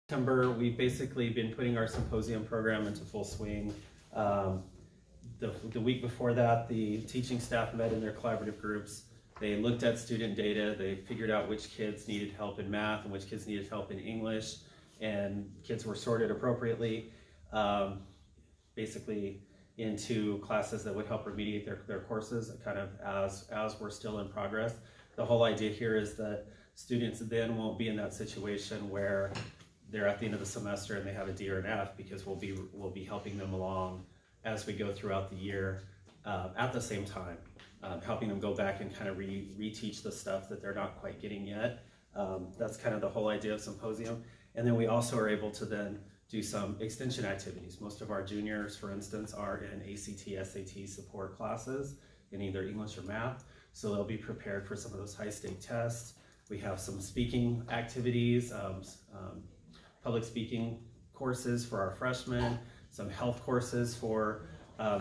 September, we've basically been putting our symposium program into full swing. The week before that, the teaching staff met in their collaborative groups. They looked at student data. They figured out which kids needed help in math and which kids needed help in English, and kids were sorted appropriately, basically into classes that would help remediate their courses kind of as we're still in progress. The whole idea here is that students then won't be in that situation where they're at the end of the semester and they have a D or an F, because we'll be helping them along as we go throughout the year at the same time, helping them go back and kind of reteach the stuff that they're not quite getting yet. That's kind of the whole idea of symposium. And then we also are able to then do some extension activities. Most of our juniors, for instance, are in ACT, SAT support classes in either English or math, so they'll be prepared for some of those high-stake tests. We have some speaking activities, public speaking courses for our freshmen, some health courses for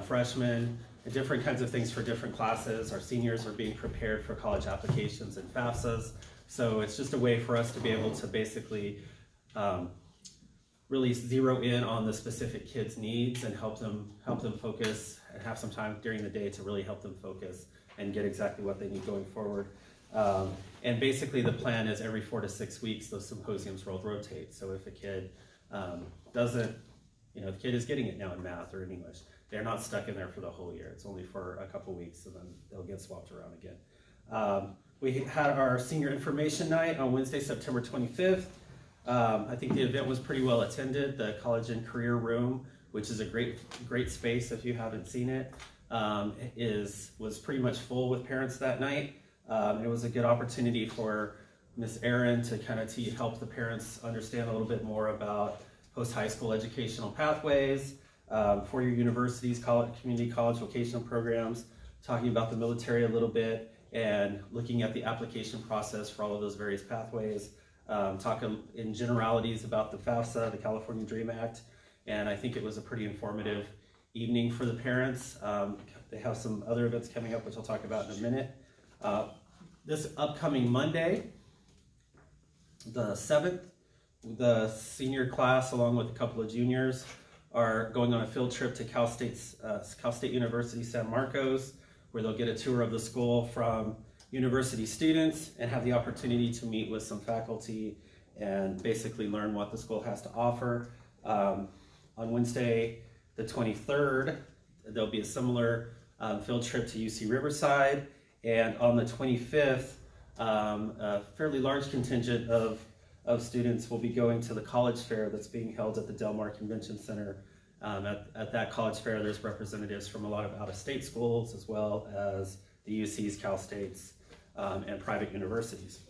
freshmen, and different kinds of things for different classes. Our seniors are being prepared for college applications and FAFSAs. So it's just a way for us to be able to basically really zero in on the specific kids' needs and help them focus and have some time during the day to really help them focus and get exactly what they need going forward. And basically the plan is every 4 to 6 weeks those symposiums will rotate. So if a kid doesn't, the kid is getting it now in math or in English, they're not stuck in there for the whole year. It's only for a couple weeks and then they'll get swapped around again. We had our senior information night on Wednesday, September 25th. I think the event was pretty well attended. The College and Career Room, which is a great space if you haven't seen it, was pretty much full with parents that night. It was a good opportunity for Ms. Aaron to kind of help the parents understand a little bit more about post-high school educational pathways, four-year universities, community college vocational programs, talking about the military a little bit, and looking at the application process for all of those various pathways, talking in generalities about the FAFSA, the California DREAM Act, and I think it was a pretty informative evening for the parents. They have some other events coming up, which I'll talk about in a minute. This upcoming Monday, the 7th, the senior class, along with a couple of juniors, are going on a field trip to Cal State University San Marcos, where they'll get a tour of the school from university students and have the opportunity to meet with some faculty and basically learn what the school has to offer. On Wednesday, the 23rd, there'll be a similar field trip to UC Riverside. And on the 25th, a fairly large contingent of students will be going to the college fair that's being held at the Del Mar Convention Center. At that college fair, there's representatives from a lot of out-of-state schools, as well as the UCs, Cal States, and private universities.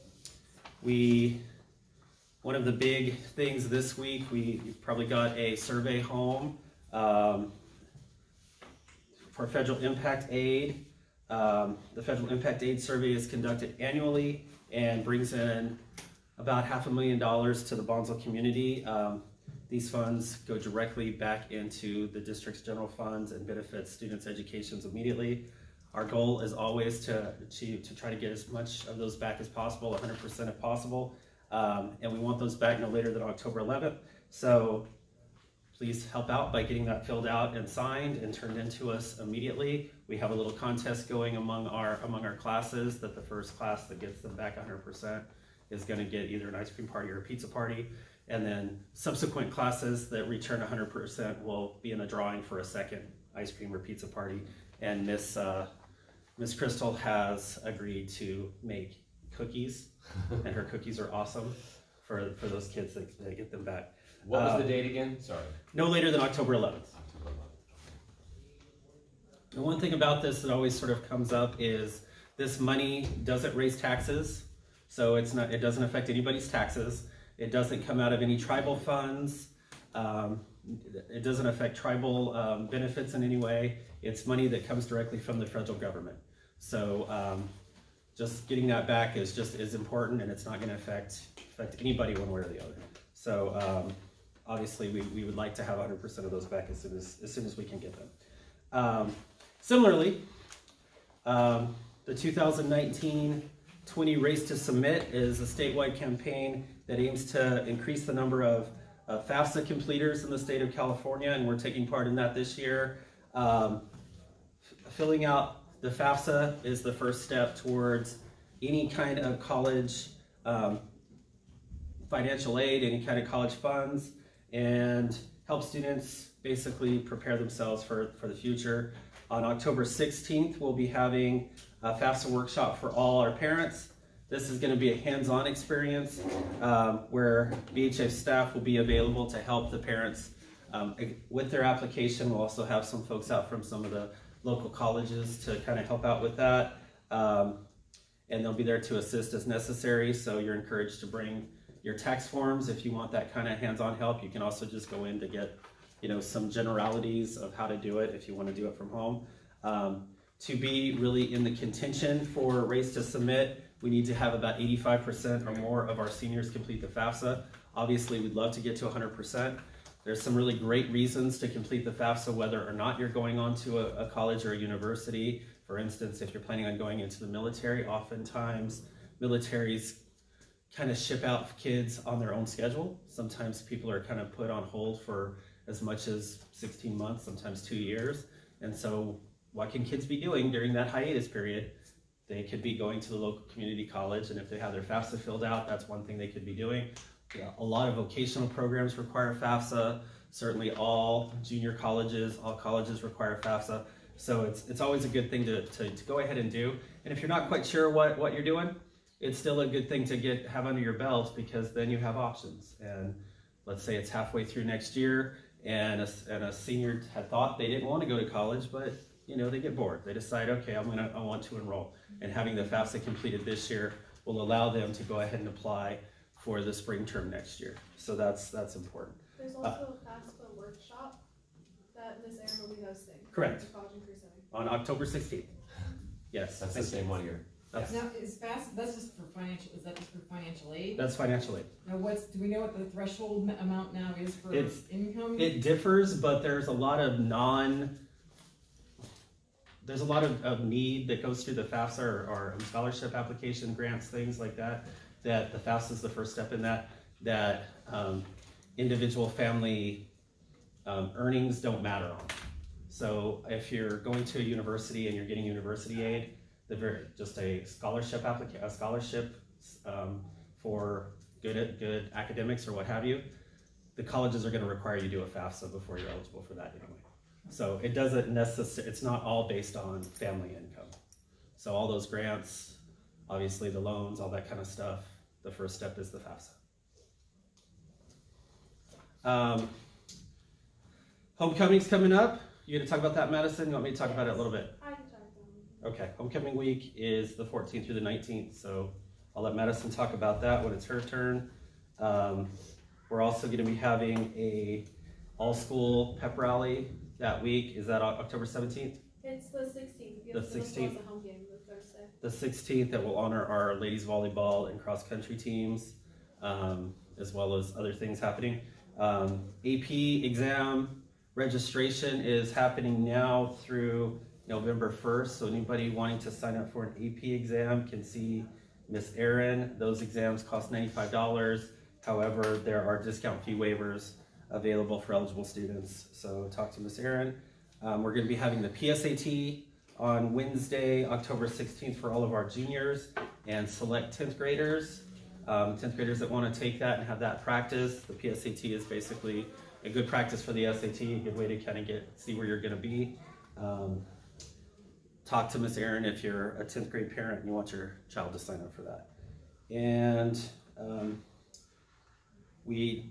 One of the big things this week, we probably got a survey home for federal impact aid. The Federal Impact Aid Survey is conducted annually and brings in about $500,000 to the Bonsall community. These funds go directly back into the district's general funds and benefit students' educations immediately. Our goal is always to try to get as much of those back as possible, 100% if possible, and we want those back no later than October 11th. So please help out by getting that filled out and signed and turned into us immediately. We have a little contest going among our classes that the first class that gets them back 100% is going to get either an ice cream party or a pizza party. And then subsequent classes that return 100% will be in a drawing for a second ice cream or pizza party. And Miss Crystal has agreed to make cookies, and her cookies are awesome for those kids that get them back. What was the date again? Sorry. No later than October 11th. And one thing about this that always sort of comes up is this money doesn't raise taxes, so it doesn't affect anybody's taxes. It doesn't come out of any tribal funds. It doesn't affect tribal benefits in any way. It's money that comes directly from the federal government. So just getting that back is important, and it's not going to affect anybody one way or the other. So obviously we would like to have 100% of those back as soon as we can get them. Similarly, the 2019-20 Race to Submit is a statewide campaign that aims to increase the number of FAFSA completers in the state of California, and we're taking part in that this year. Filling out the FAFSA is the first step towards any kind of college financial aid, any kind of college funds, and help students basically prepare themselves for the future. On October 16th, we'll be having a FAFSA workshop for all our parents. This is going to be a hands-on experience where BHS staff will be available to help the parents with their application. We'll also have some folks out from some of the local colleges to kind of help out with that. And they'll be there to assist as necessary, so you're encouraged to bring your tax forms if you want that kind of hands-on help. You can also just go in to get, you know, some generalities of how to do it if you want to do it from home. To be really in the contention for Race to Submit, we need to have about 85% or more of our seniors complete the FAFSA. Obviously, we'd love to get to 100%. There's some really great reasons to complete the FAFSA, whether or not you're going on to a college or a university. For instance, if you're planning on going into the military, oftentimes militaries kind of ship out kids on their own schedule. Sometimes people are kind of put on hold for as much as 16 months, sometimes 2 years. And so what can kids be doing during that hiatus period? They could be going to the local community college, and if they have their FAFSA filled out, that's one thing they could be doing. Yeah, a lot of vocational programs require FAFSA. Certainly all junior colleges, all colleges require FAFSA. So it's always a good thing to go ahead and do. And if you're not quite sure what you're doing, it's still a good thing to have under your belt, because then you have options. And let's say it's halfway through next year, and a senior had thought they didn't want to go to college, but you know, they get bored. They decide, okay, I want to enroll. And having the FAFSA completed this year will allow them to go ahead and apply for the spring term next year. So that's important. There's also a FAFSA workshop that Ms. Erin will be hosting. Correct. College and Career Center. On October 16th. Yes. That's the same one here. Now, is FAFSA, that's just for financial, is that just for financial aid? That's financial aid. Now do we know what the threshold amount now is for income? It differs, but there's a lot of there's a lot of need that goes through the FAFSA or scholarship application, grants, things like that, that the FAFSA is the first step in that individual family earnings don't matter on. So if you're going to a university and you're getting university aid, just a scholarship for good academics or what have you, the colleges are going to require you to do a FAFSA before you're eligible for that anyway. So it doesn't necessarily, it's not all based on family income. So all those grants, obviously the loans, all that kind of stuff, the first step is the FAFSA. Homecoming's coming up. You gonna talk about that, Madison? You want me to talk about it a little bit? I can talk about it. Okay, homecoming week is the 14th through the 19th, so I'll let Madison talk about that when it's her turn. We're also gonna be having a all-school pep rally that week. Is that October 17th? It's the 16th. The 16th. The home game, the Thursday. The 16th, that will honor our ladies volleyball and cross-country teams, as well as other things happening. AP exam registration is happening now through November 1st, so anybody wanting to sign up for an AP exam can see Miss Erin. Those exams cost $95. However, there are discount fee waivers available for eligible students, so talk to Miss Erin. We're going to be having the PSAT on Wednesday, October 16th for all of our juniors and select 10th graders. 10th graders that want to take that and have that practice. The PSAT is basically a good practice for the SAT, a good way to kind of see where you're going to be. Talk to Miss Erin if you're a 10th grade parent and you want your child to sign up for that. And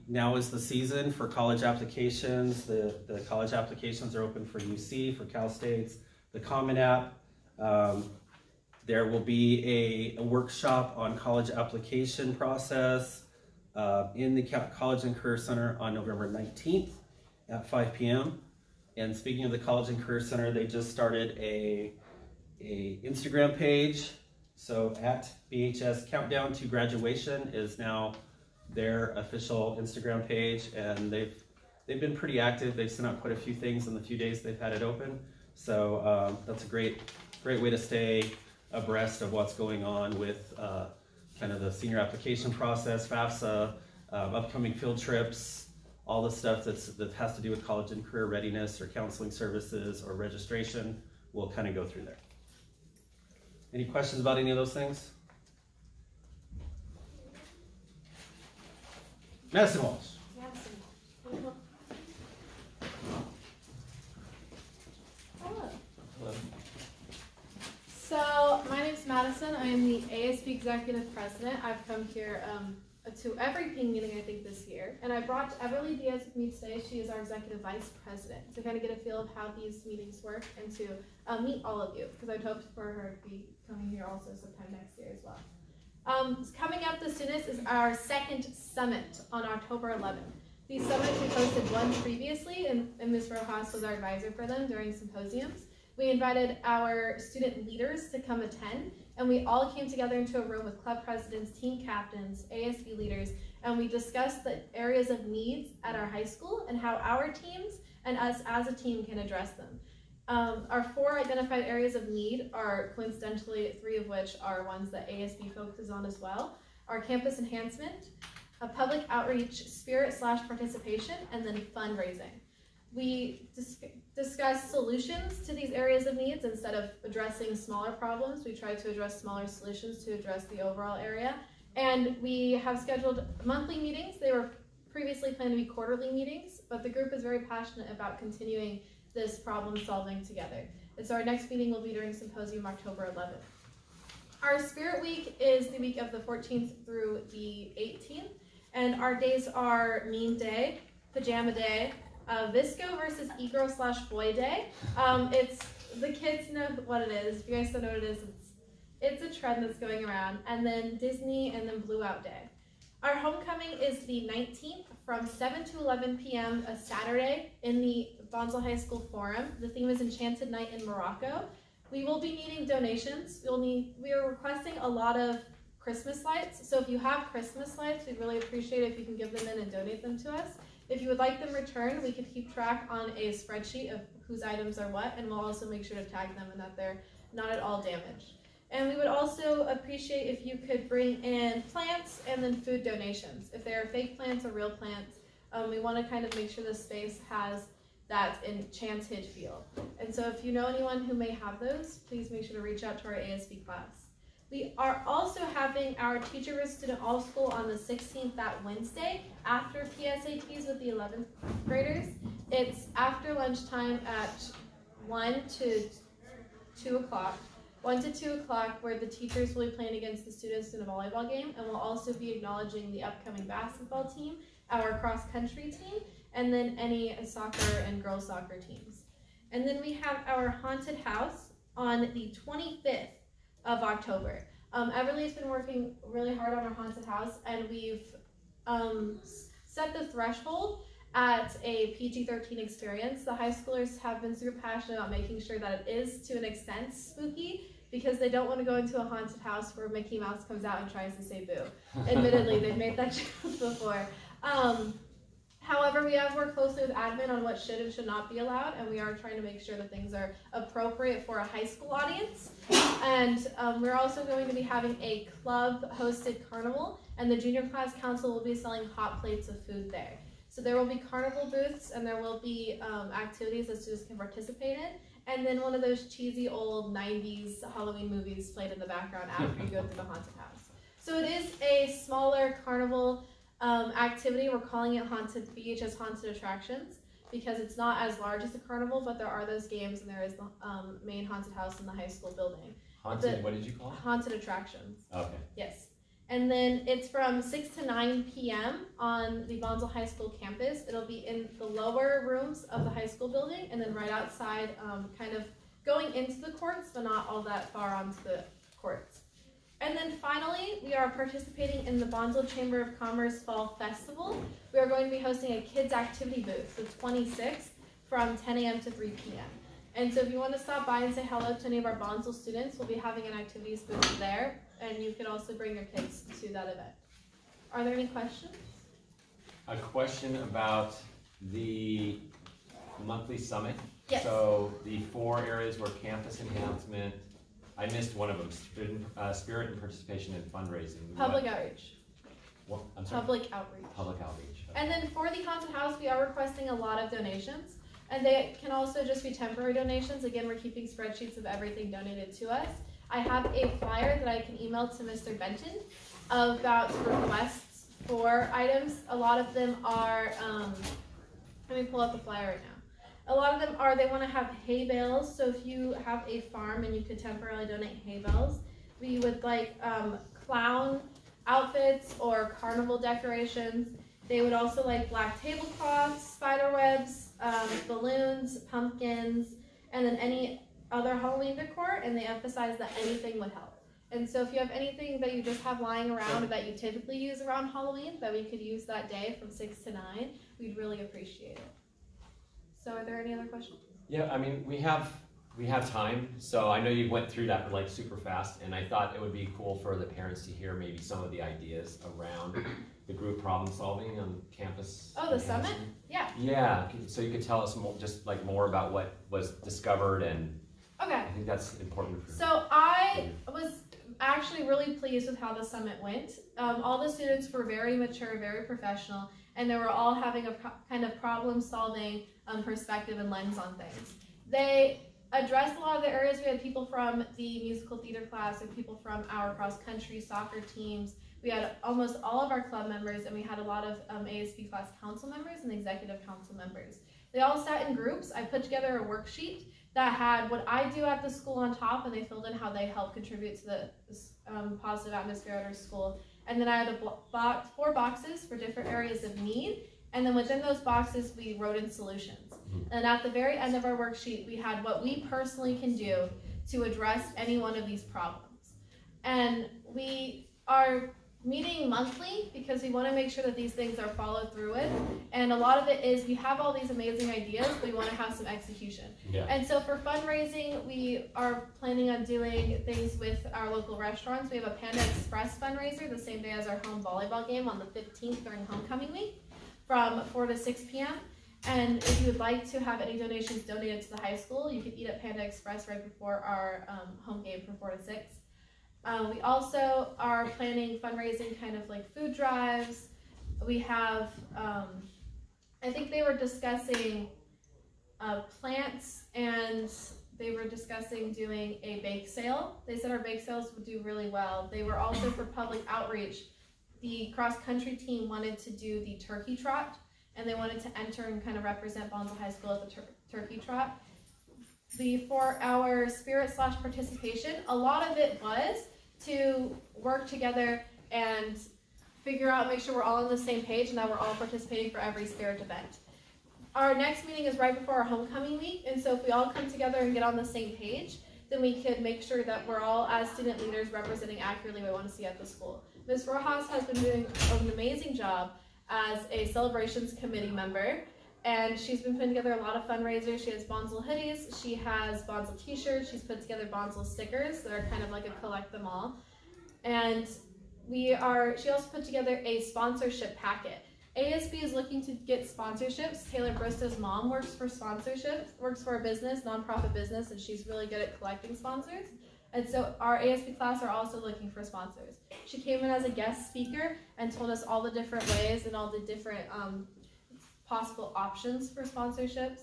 now is the season for college applications. The college applications are open for UC, for Cal States, the Common App. There will be a workshop on college application process in the College and Career Center on November 19th at 5 p.m. And speaking of the College and Career Center, they just started a Instagram page. So at BHS Countdown to Graduation is now their official Instagram page, and they've been pretty active. They've sent out quite a few things in the few days they've had it open. So that's a great way to stay abreast of what's going on with kind of the senior application process, FAFSA, upcoming field trips, all the stuff that has to do with college and career readiness or counseling services or registration, we'll kind of go through there. Any questions about any of those things? Madison Walsh. Hello. So, my name's Madison. I am the ASB Executive President. I've come here to every PING meeting, I think, this year. And I brought Everly Diaz with me today. She is our Executive Vice President, to kind of get a feel of how these meetings work and to meet all of you, because I'd hoped for her to be coming here also sometime next year as well. Coming up the soonest is our second summit on October 11th. These summits, we hosted one previously, and Ms. Rojas was our advisor for them during symposiums. We invited our student leaders to come attend, and we all came together into a room with club presidents, team captains, ASB leaders, and we discussed the areas of needs at our high school and how our teams and us as a team can address them. Our 4 identified areas of need are, coincidentally, 3 of which are ones that ASB focuses on as well: our campus enhancement, a public outreach spirit/participation, and then fundraising. We discuss solutions to these areas of needs. Instead of addressing smaller problems, we try to address smaller solutions to address the overall area. And we have scheduled monthly meetings. They were previously planned to be quarterly meetings, but the group is very passionate about continuing this problem solving together. And so our next meeting will be during Symposium October 11th. Our Spirit Week is the week of the 14th through the 18th, and our days are Meme Day, Pajama Day, Visco versus E-Girl/Boy Day. The kids know what it is. If you guys don't know what it is, it's a trend that's going around. And then Disney, and then Blue Out Day. Our homecoming is the 19th from 7 to 11 p.m. a Saturday in the Bonsall High School Forum. The theme is Enchanted Night in Morocco. We will be needing donations. We are requesting a lot of Christmas lights. So if you have Christmas lights, we'd really appreciate it if you can give them in and donate them to us. If you would like them returned, we could keep track on a spreadsheet of whose items are what, and we'll also make sure to tag them and that they're not at all damaged. And we would also appreciate if you could bring in plants and then food donations. If they are fake plants or real plants, we want to kind of make sure the space has that enchanted feel. And so if you know anyone who may have those, please make sure to reach out to our ASB class. We are also having our Teacher vs. Student All School on the 16th, that Wednesday, after PSATs with the 11th graders. It's after lunchtime at 1 to 2 o'clock. 1 to 2 o'clock, where the teachers will be playing against the students in a volleyball game, and we'll also be acknowledging the upcoming basketball team, our cross-country team, and then any soccer and girls soccer teams. And then we have our haunted house on the 25th of October. Everly's been working really hard on our haunted house, and we've set the threshold at a PG-13 experience. The high schoolers have been super passionate about making sure that it is, to an extent, spooky, because they don't want to go into a haunted house where Mickey Mouse comes out and tries to say boo. Admittedly, they've made that joke before. However, we have worked closely with admin on what should and should not be allowed, and we are trying to make sure that things are appropriate for a high school audience. And we're also going to be having a club-hosted carnival, and the junior class council will be selling hot plates of food there. So there will be carnival booths, and there will be activities that students can participate in, and then one of those cheesy old 90s Halloween movies played in the background after you go through the haunted house. So it is a smaller carnival activity. We're calling it BHS Haunted Attractions, because it's not as large as a carnival, but there are those games, and there is the main haunted house in the high school building. What did you call it? Haunted Attractions. Okay. Yes. And then it's from 6 to 9 p.m. on the Bonsall High School campus. It'll be in the lower rooms of the high school building, and then right outside, kind of going into the courts, but not all that far onto the courts. And then finally, we are participating in the Bonsall Chamber of Commerce Fall Festival. We are going to be hosting a kids activity booth, the 26th, from 10 a.m. to 3 p.m. And so if you want to stop by and say hello to any of our Bonsall students, we'll be having an activities booth there, and you can also bring your kids to that event. Are there any questions? A question about the monthly summit. Yes. So the 4 areas were campus enhancement. I missed one of them, spirit and participation and fundraising. Public outreach. What? I'm sorry? Public outreach. Public outreach, And then for the haunted house, we are requesting a lot of donations. And they can also just be temporary donations. Again, we're keeping spreadsheets of everything donated to us. I have a flyer that I can email to Mr. Benton about requests for items. A lot of them are, let me pull up the flyer right now. A lot of them are, they want to have hay bales. So if you have a farm and you could temporarily donate hay bales, we would like clown outfits or carnival decorations. They would also like black tablecloths, spider webs, balloons, pumpkins, and then any other Halloween decor, and they emphasize that anything would help. And so if you have anything that you just have lying around or that you typically use around Halloween that we could use that day from 6 to 9, we'd really appreciate it. So are there any other questions? Yeah, I mean, we have time, so I know you went through that like super fast, and I thought it would be cool for the parents to hear maybe some of the ideas around the group problem solving on campus. Oh, the summit? Yeah. Yeah, so you could tell us more, just like more about what was discovered, and okay. I think that's important. So I was actually really pleased with how the summit went. All the students were very mature, very professional, and they were all having a kind of problem solving perspective and lens on things. They addressed a lot of the areas. We had people from the musical theater class and people from our cross-country soccer teams. We had almost all of our club members, and we had a lot of ASB class council members and executive council members. They all sat in groups. I put together a worksheet that had what I do at the school on top, and they filled in how they help contribute to the positive atmosphere at our school. And then I had 4 boxes for different areas of need, and then within those boxes we wrote in solutions. And at the very end of our worksheet, we had what we personally can do to address any one of these problems. And we are meeting monthly because we want to make sure that these things are followed through with. And a lot of it is we have all these amazing ideas, but we want to have some execution. Yeah. And so for fundraising, we are planning on doing things with our local restaurants. We have a Panda Express fundraiser the same day as our home volleyball game on the 15th during homecoming week from 4 to 6 p.m. And if you would like to have any donations donated to the high school, you can eat at Panda Express right before our home game from 4 to 6. We also are planning fundraising kind of like food drives. We have, I think they were discussing plants, and they were discussing doing a bake sale. They said our bake sales would do really well. They were also for public outreach. The cross-country team wanted to do the turkey trot, and they wanted to enter and kind of represent Bonsall High School at the turkey trot. For our spirit/participation, a lot of it was to work together and figure out, make sure we're all on the same page and that we're all participating for every spirit event. Our next meeting is right before our homecoming week, and so if we all come together and get on the same page, then we could make sure that we're all, as student leaders, representing accurately what we want to see at the school. Ms. Rojas has been doing an amazing job as a celebrations committee member, and she's been putting together a lot of fundraisers. She has Bonsall hoodies, she has Bonsall t-shirts, she's put together Bonsall stickers that are kind of like a collect them all. And she also put together a sponsorship packet. ASB is looking to get sponsorships. Taylor Bristow's mom works for sponsorships, works for a business, nonprofit business, and she's really good at collecting sponsors. And so our ASB class are also looking for sponsors. She came in as a guest speaker and told us all the different ways and all the different possible options for sponsorships.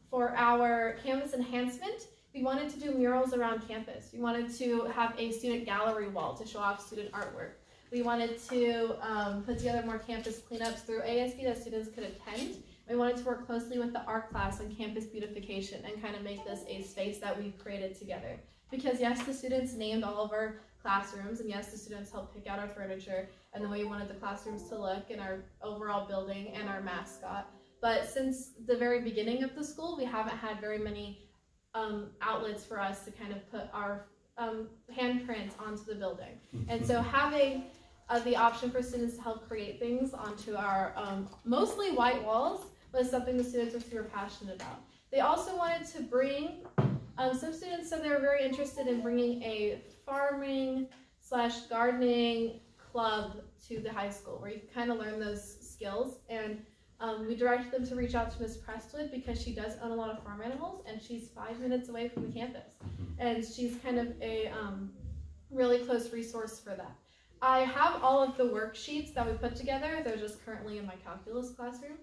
For our campus enhancement, we wanted to do murals around campus. We wanted to have a student gallery wall to show off student artwork. We wanted to put together more campus cleanups through ASB that students could attend. We wanted to work closely with the art class on campus beautification and kind of make this a space that we've created together. Because yes, the students named all of our classrooms, and yes, the students helped pick out our furniture and the way we wanted the classrooms to look and our overall building and our mascot. But since the very beginning of the school, we haven't had very many outlets for us to kind of put our handprint onto the building. And so having the option for students to help create things onto our mostly white walls was something the students were super passionate about. They also wanted to bring, some students said they were very interested in bringing a farming/gardening club to the high school where you kind of learn those skills. And we directed them to reach out to Ms. Prestwood because she does own a lot of farm animals and she's 5 minutes away from the campus. And she's kind of a really close resource for that. I have all of the worksheets that we put together. They're just currently in my calculus classroom.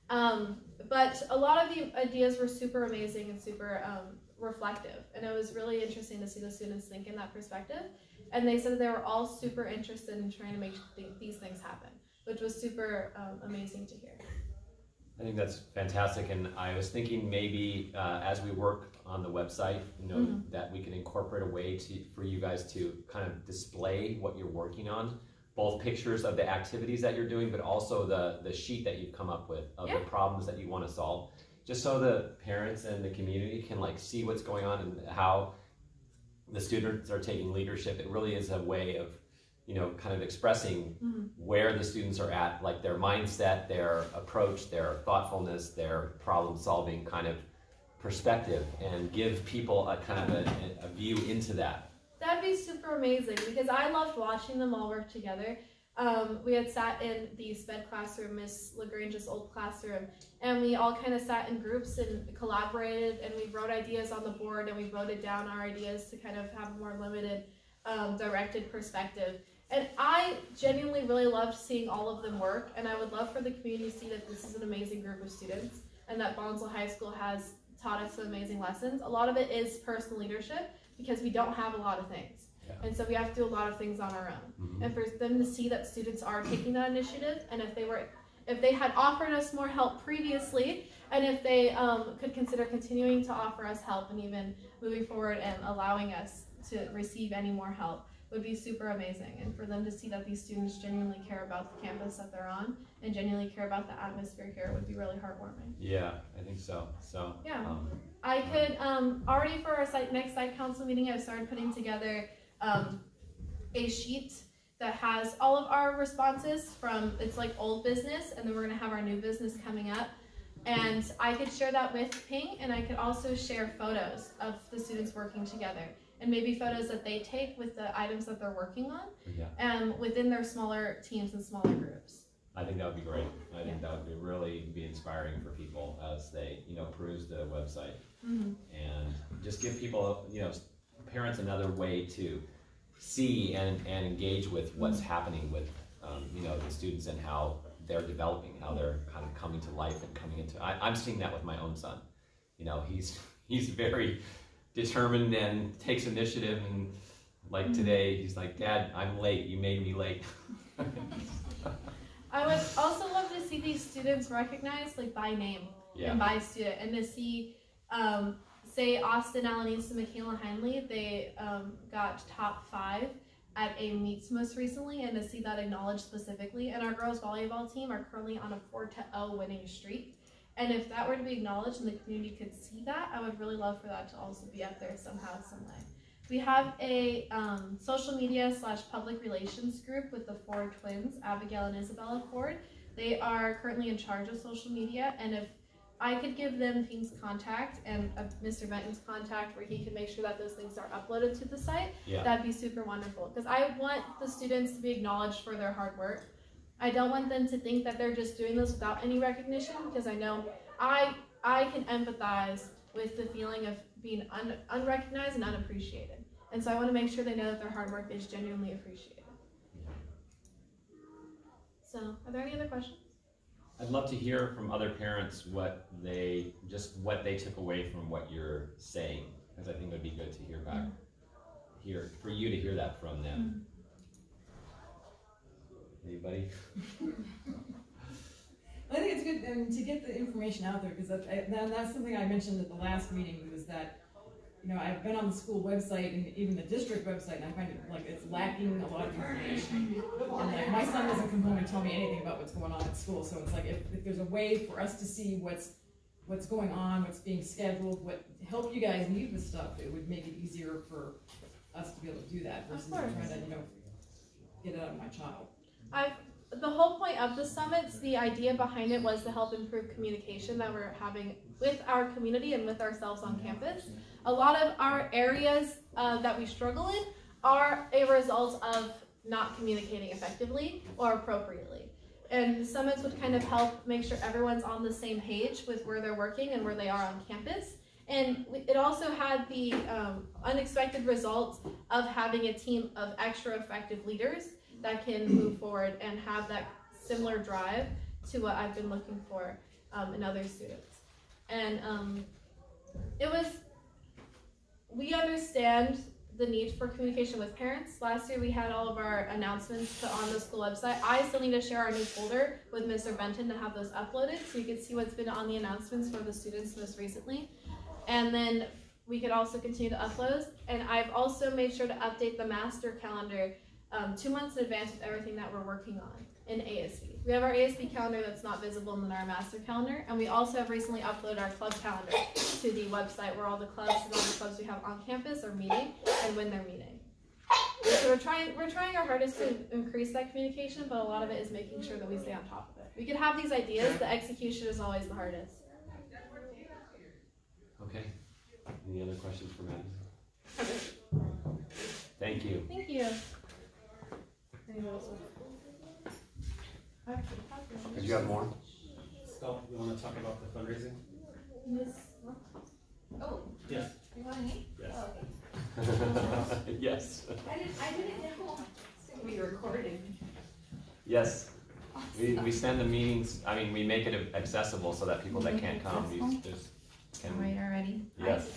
But a lot of the ideas were super amazing and super reflective. And it was really interesting to see the students think in that perspective. And they said they were all super interested in trying to make these things happen, which was super amazing to hear. I think that's fantastic, and I was thinking maybe as we work on the website, that we can incorporate a way for you guys to kind of display what you're working on, both pictures of the activities that you're doing, but also the sheet that you've come up with of the problems that you want to solve, just so the parents and the community can like see what's going on and how the students are taking leadership. It really is a way of kind of expressing where the students are at, like their mindset, their approach, their thoughtfulness, their problem-solving kind of perspective, and give people a kind of a view into that. That'd be super amazing, because I loved watching them all work together. We had sat in the SPED classroom, Miss LaGrange's old classroom, and we all kind of sat in groups and collaborated, and we wrote ideas on the board, and we voted down our ideas to kind of have a more limited, directed perspective. And I genuinely really loved seeing all of them work, and I would love for the community to see that this is an amazing group of students and that Bonsall High School has taught us some amazing lessons. A lot of it is personal leadership, because we don't have a lot of things. Yeah. And so we have to do a lot of things on our own. And for them to see that students are taking that initiative, and if they had offered us more help previously, and if they could consider continuing to offer us help and even moving forward and allowing us to receive any more help, would be super amazing. And for them to see that these students genuinely care about the campus that they're on and genuinely care about the atmosphere here would be really heartwarming. Yeah, I think so. So yeah, I could already for our next site council meeting, I've started putting together a sheet that has all of our responses from, it's like old business, and then we're gonna have our new business coming up. And I could share that with Ping, and I could also share photos of the students working together, and maybe photos that they take with the items that they're working on, within their smaller teams and smaller groups. I think that would be great. I think that would really be inspiring for people as they, peruse the website, and just give people, parents another way to see and engage with what's happening with, the students and how they're developing, how they're kind of coming to life and coming into. I'm seeing that with my own son. He's very determined and takes initiative, and like today he's like, "Dad, I'm late, you made me late." I would also love to see these students recognized like by name and by student, and to see say Austin Alanisa, Michaela Heinley, they got top 5 at a meets most recently, and to see that acknowledged specifically. And our girls volleyball team are currently on a 4-0 winning streak. And if that were to be acknowledged and the community could see that, I would really love for that to also be up there somehow, some way. We have a social media / public relations group with the Ford twins, Abigail and Isabella Ford. They are currently in charge of social media, and if I could give them Ping's contact and Mr. Benton's contact where he can make sure that those things are uploaded to the site, that'd be super wonderful. Because I want the students to be acknowledged for their hard work. I don't want them to think that they're just doing this without any recognition, because I know I can empathize with the feeling of being unrecognized and unappreciated. And so I want to make sure they know that their hard work is genuinely appreciated. So, are there any other questions? I'd love to hear from other parents what they took away from what you're saying, because I think it would be good to hear back, for you to hear that from them. Anybody? I think it's good to get the information out there, because that's something I mentioned at the last meeting, was that I've been on the school website and even the district website, and I find it like it's lacking a lot of information. And like my son doesn't come home and tell me anything about what's going on at school, so it's like if there's a way for us to see what's going on, what's being scheduled, what help you guys need with stuff, it would make it easier for us to be able to do that versus trying to get it out of my child. The whole point of the summits, the idea behind it was to help improve communication that we're having with our community and with ourselves on campus. A lot of our areas that we struggle in are a result of not communicating effectively or appropriately. And the summits would kind of help make sure everyone's on the same page with where they're working and where they are on campus. And it also had the unexpected result of having a team of extra effective leaders that can move forward and have that similar drive to what I've been looking for in other students. And we understand the need for communication with parents. Last year we had all of our announcements put on the school website. I still need to share our new folder with Mr. Benton to have those uploaded so you can see what's been on the announcements for the students most recently. And then we could also continue to upload. And I've also made sure to update the master calendar 2 months in advance with everything that we're working on in ASB. We have our ASB calendar that's not visible in our master calendar, and we also have recently uploaded our club calendar to the website where all the clubs and all the clubs we have on campus are meeting and when they're meeting. So we're trying our hardest to increase that communication, but a lot of it is making sure that we stay on top of it. We can have these ideas, the execution is always the hardest. Okay. Any other questions for Madison? Thank you. Thank you. Did you have more? Scott, you want to talk about the fundraising? Yes. Oh, Yes. you want to eat? Yes. Oh, okay. Yes. I didn't know. We recording. Yes. We send the meetings, I mean, we make it accessible so that people that can't come, just All can. right, already. Yes.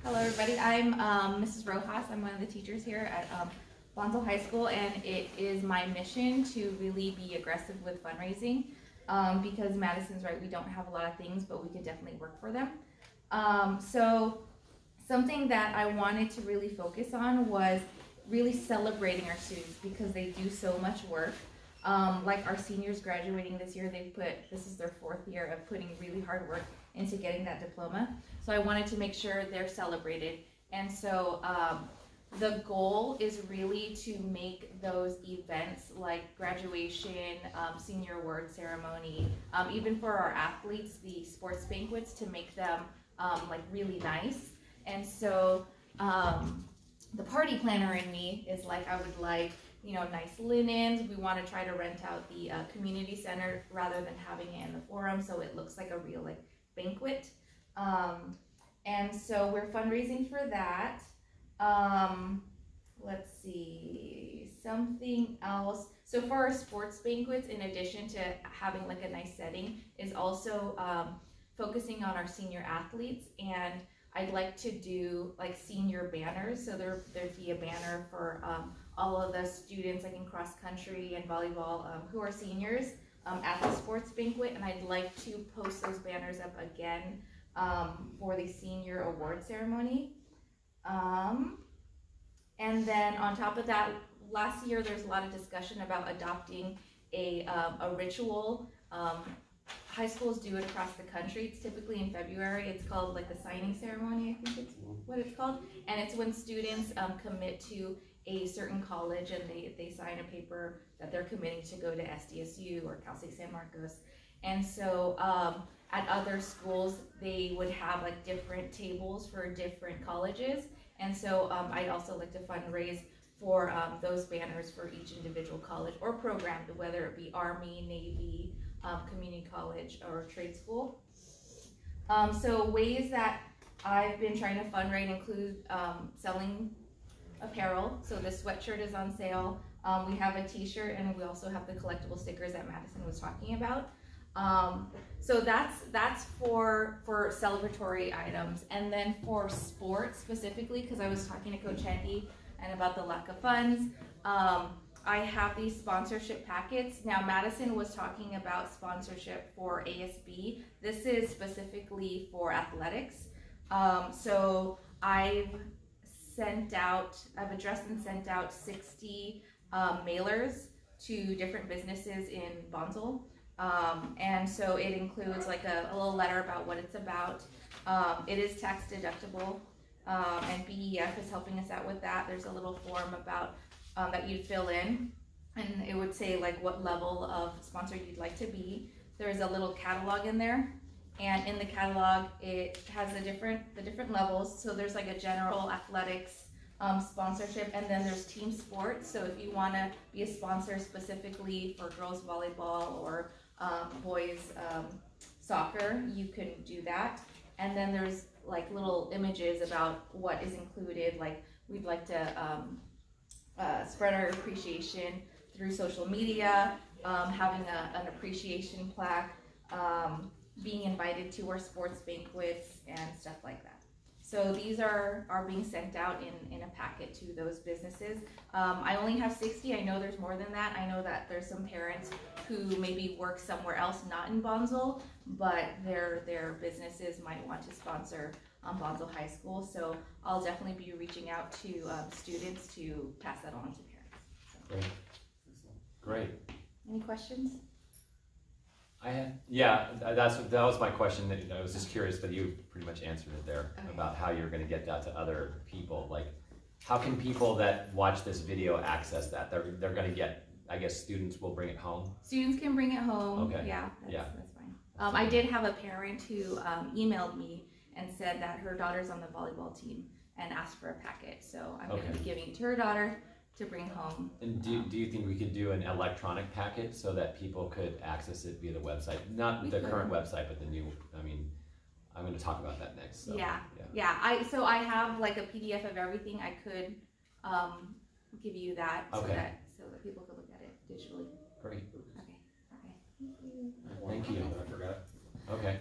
Hello, everybody. I'm Mrs. Rojas. I'm one of the teachers here at Bonsall High School, and it is my mission to really be aggressive with fundraising because Madison's right, we don't have a lot of things, but we could definitely work for them. So something that I wanted to really focus on was really celebrating our students because they do so much work. Like our seniors graduating this year, this is their 4th year of putting really hard work into getting that diploma. So I wanted to make sure they're celebrated. And so the goal is really to make those events like graduation, senior award ceremony, even for our athletes, the sports banquets, to make them like really nice. And so the party planner in me is like, I would like, you know, nice linens. We want to try to rent out the community center rather than having it in the forum, so it looks like a real like banquet. And so we're fundraising for that. Let's see, something else. So for our sports banquets, in addition to having like a nice setting, is also focusing on our senior athletes, and I'd like to do like senior banners. So there'd be a banner for all of the students like in cross country and volleyball who are seniors at the sports banquet, and I'd like to post those banners up again for the senior award ceremony. And then on top of that, last year there's a lot of discussion about adopting a ritual. High schools do it across the country. It's typically in February. It's called like the signing ceremony, I think it's what it's called. And it's when students commit to a certain college and they sign a paper that they're committing to go to SDSU or Cal State San Marcos. And so at other schools, they would have like different tables for different colleges. And so I'd also like to fundraise for those banners for each individual college or program, whether it be Army, Navy, community college, or trade school. So ways that I've been trying to fundraise include selling apparel. So this sweatshirt is on sale. We have a t-shirt, and we also have the collectible stickers that Madison was talking about. So that's for celebratory items. And then for sports specifically, because I was talking to Coach Hendy and about the lack of funds, I have these sponsorship packets. Now Madison was talking about sponsorship for ASB. This is specifically for athletics. So I've addressed and sent out 60 mailers to different businesses in Bonsall. And so it includes like a little letter about what it's about. It is tax deductible, and BEF is helping us out with that. There's a little form about that you'd fill in, and it would say like what level of sponsor you'd like to be. There's a little catalog in there, and in the catalog it has the different levels. So there's like a general athletics sponsorship, and then there's team sports. So if you want to be a sponsor specifically for girls volleyball or boys soccer, you can do that. And then there's like little images about what is included, like we'd like to spread our appreciation through social media, having an appreciation plaque, being invited to our sports banquets and stuff like that. So these are being sent out in a packet to those businesses. I only have 60. I know there's more than that. I know that there's some parents who maybe work somewhere else, not in Bonsall, but their businesses might want to sponsor Bonsall High School. So I'll definitely be reaching out to students to pass that on to parents. So. Great. Any questions? That was my question. I was just curious, but you pretty much answered it there. Okay. About how you're going to get that to other people. Like, how can people that watch this video access that? They're going to get. I guess students will bring it home. Students can bring it home. Okay. Yeah, that's fine. I did have a parent who emailed me and said that her daughter's on the volleyball team and asked for a packet. So I'm going to be giving it to her daughter to bring home. And do you think we could do an electronic packet so that people could access it via the website? Not the current website, but the new, I'm going to talk about that next. So, So I have like a PDF of everything. I could give you that so that people could look at it digitally. Great. Okay. Thank you. I forgot. Okay.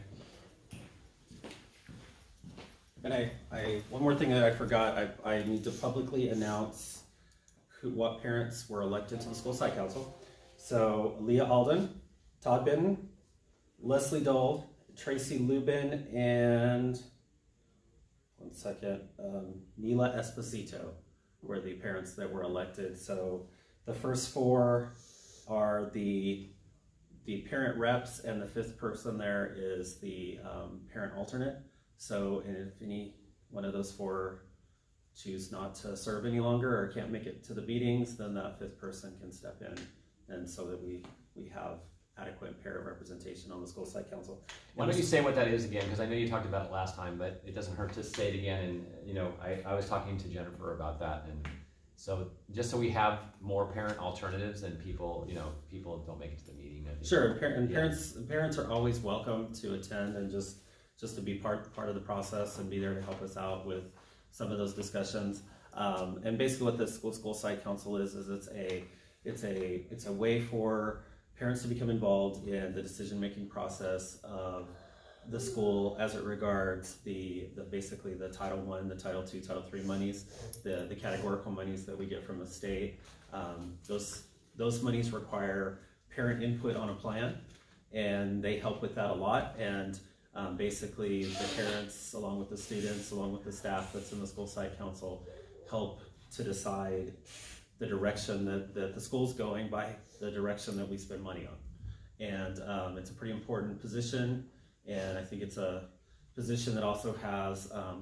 And one more thing that I forgot, I need to publicly announce what parents were elected to the school site council. So Leah Alden, Todd Benton, Leslie Dole, Tracy Lubin, and Neela Esposito were the parents that were elected. So the first four are the parent reps, and the fifth person there is the parent alternate. So if any one of those four choose not to serve any longer or can't make it to the meetings, then that fifth person can step in, and so that we have adequate parent representation on the school site council. Why don't you say what that is again, because I know you talked about it last time, but it doesn't hurt to say it again. And I was talking to Jennifer about that, and so just so we have more parent alternatives and people don't make it to the meeting. Sure, parents are always welcome to attend and just to be part of the process and be there to help us out with some of those discussions. And basically what the school site council is it's a way for parents to become involved in the decision-making process of the school as it regards basically the Title I, the Title II, Title III monies, the categorical monies that we get from the state. Those monies require parent input on a plan, and they help with that a lot. And basically the parents, along with the students, along with the staff that's in the school site council, help to decide the direction that the school's going by the direction that we spend money on. And it's a pretty important position, and I think it's a position that also has a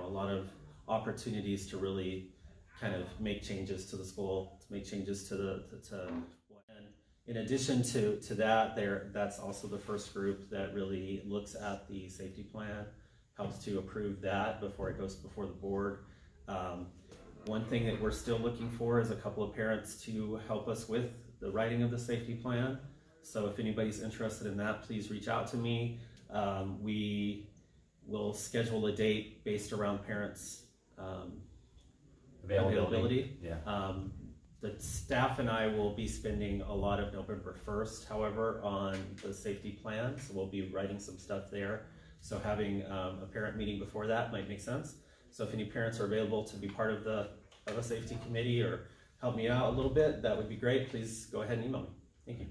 lot of opportunities to really kind of make changes to the school, to make changes to in addition to that, that's also the first group that really looks at the safety plan, helps to approve that before it goes before the board. One thing that we're still looking for is a couple of parents to help us with the writing of the safety plan. So if anybody's interested in that, please reach out to me. We will schedule a date based around parents' availability. Yeah. The staff and I will be spending a lot of November 1st, however, on the safety plan, so we'll be writing some stuff there. So having a parent meeting before that might make sense. So if any parents are available to be part of a safety committee or help me out a little bit, that would be great. Please go ahead and email me. Thank you.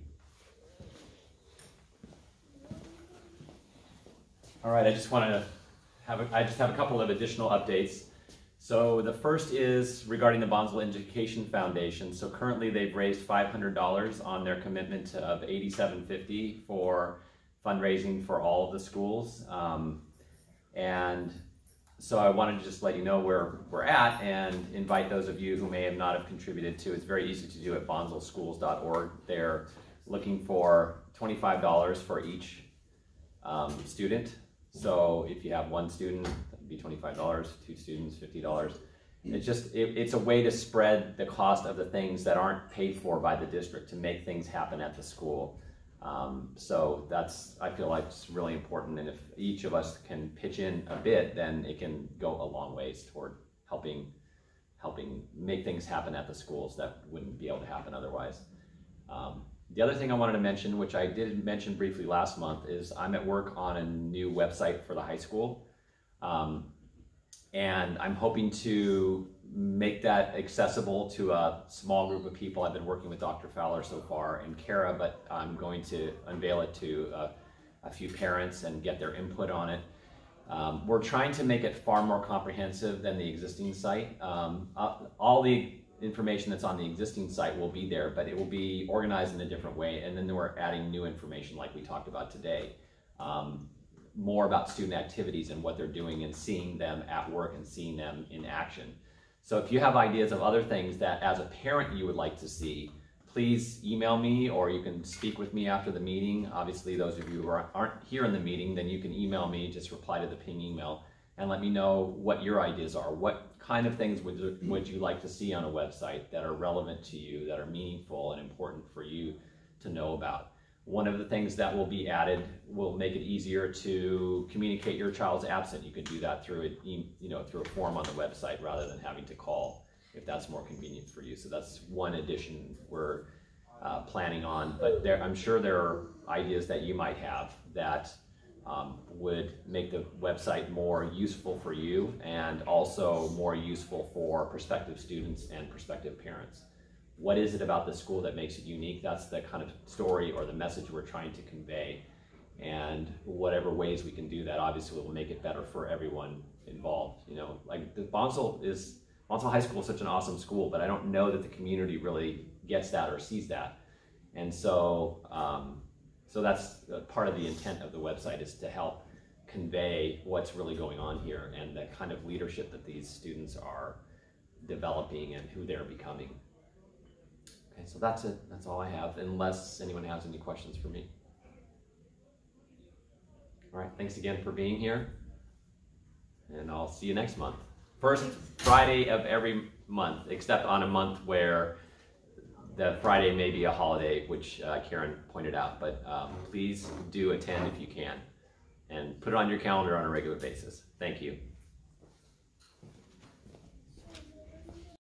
All right, I just have a couple of additional updates. So the first is regarding the Bonsall Education Foundation. So currently they've raised $500 on their commitment of $87.50 for fundraising for all of the schools. And so I wanted to just let you know where we're at and invite those of you who may have not have contributed to. It's very easy to do at bonsallschools.org. They're looking for $25 for each student. So if you have one student, that'd be $25, two students, $50. It's a way to spread the cost of the things that aren't paid for by the district to make things happen at the school. So I feel like it's really important, and if each of us can pitch in a bit, then it can go a long ways toward helping helping make things happen at the schools that wouldn't be able to happen otherwise. The other thing I wanted to mention, which I did mention briefly last month, is I'm at work on a new website for the high school. And I'm hoping to make that accessible to a small group of people. I've been working with Dr. Fowler so far and Kara, but I'm going to unveil it to a few parents and get their input on it. We're trying to make it far more comprehensive than the existing site. All the information that's on the existing site will be there, but it will be organized in a different way. And then we're adding new information like we talked about today. More about student activities and what they're doing and seeing them at work and seeing them in action. So if you have ideas of other things that as a parent you would like to see, please email me, or you can speak with me after the meeting. Obviously, those of you who aren't here in the meeting, then you can email me, just reply to the ping email and let me know what your ideas are. What kind of things would you like to see on a website that are relevant to you, that are meaningful and important for you to know about? One of the things that will be added will make it easier to communicate your child's absent. You can do that through through a form on the website rather than having to call, if that's more convenient for you. So that's one addition we're planning on. But I'm sure there are ideas that you might have that would make the website more useful for you and also more useful for prospective students and prospective parents. What is it about the school that makes it unique? That's the kind of story or the message we're trying to convey. And whatever ways we can do that, obviously will make it better for everyone involved. You know, like Bonsall High School is such an awesome school, but I don't know that the community really gets that or sees that. And so, so that's part of the intent of the website, is to help convey what's really going on here and the kind of leadership that these students are developing and who they're becoming. Okay, so that's it. That's all I have, unless anyone has any questions for me. All right, thanks again for being here, and I'll see you next month. First Friday of every month, except on a month where the Friday may be a holiday, which Karen pointed out, but please do attend if you can, and put it on your calendar on a regular basis. Thank you.